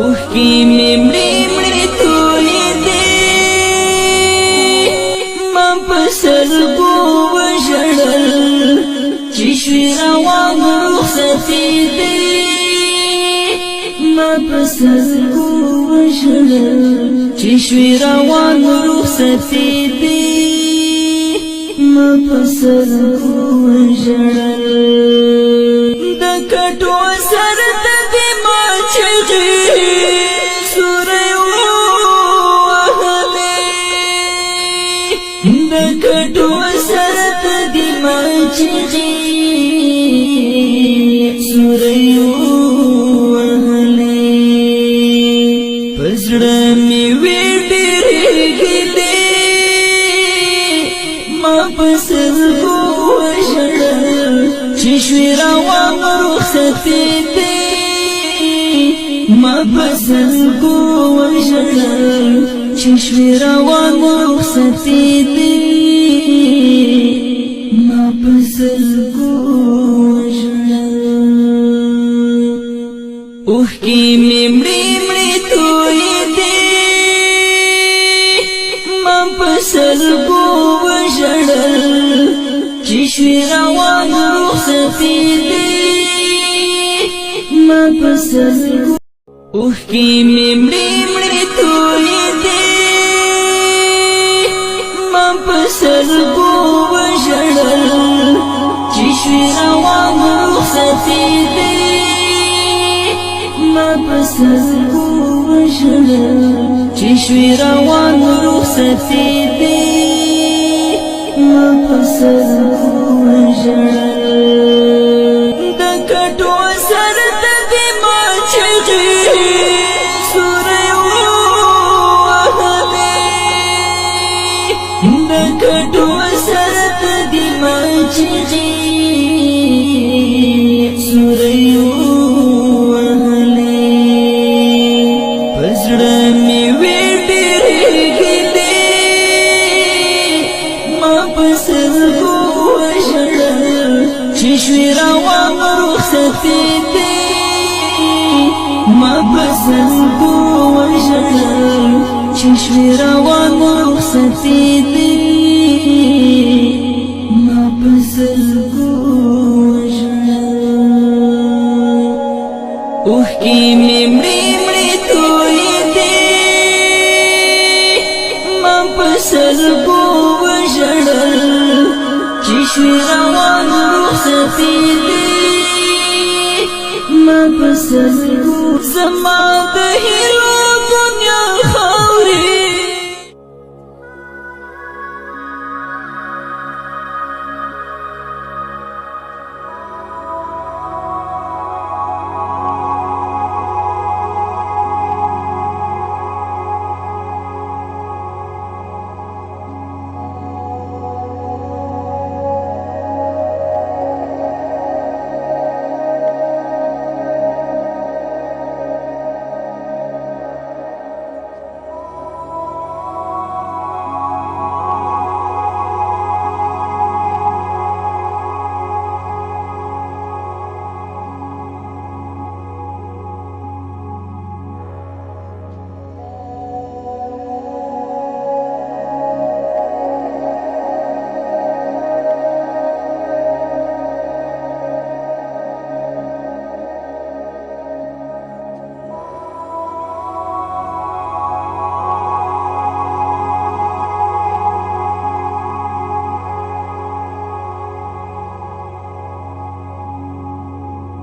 اوښکې مې مړې تویې دي ما په سترګو وژړل چې شوې روان رخصتې دي ما په سترګو وژړل چې شوې روان رخصتې دي ما په سترګو وژړل د کټو سر ته دې ما چغې کټو سرت دی مچغي سوريو وهلي پزړه می وی ډېرګلې ما پسرګو وژړل چې شوې روان رخصتې دي ما پسرګو وژړل چې شوې روان رخصتې دي ما پسرګو وژړل اوښکې مې مړې تویې دي ما پسرګو وژړل چې شوې روان رخصتې دي ما پسرګو اوښکې مې مړې تویې دي ما پسرګو وژړل چې شوې روان رخصتې دي ما پسرګو وژړل چې شوې روان رخصتې دي ما پسرګو وژړل د کټو سر ته دې ما چغې کټو سرت دی مچغي سوريو وهلي پزړه می وی ډېرګلې ما پسرګو وژړل چې شوې روان رخصتې دي ما پسرګو وژړل چې شوې روان رخصتې دي ما پسرګو وژړل اوښکې مې مړې تویې دي ما پسرګو وژړل چې شوې روان رخصتې دي ما پسرګو زما د هیلو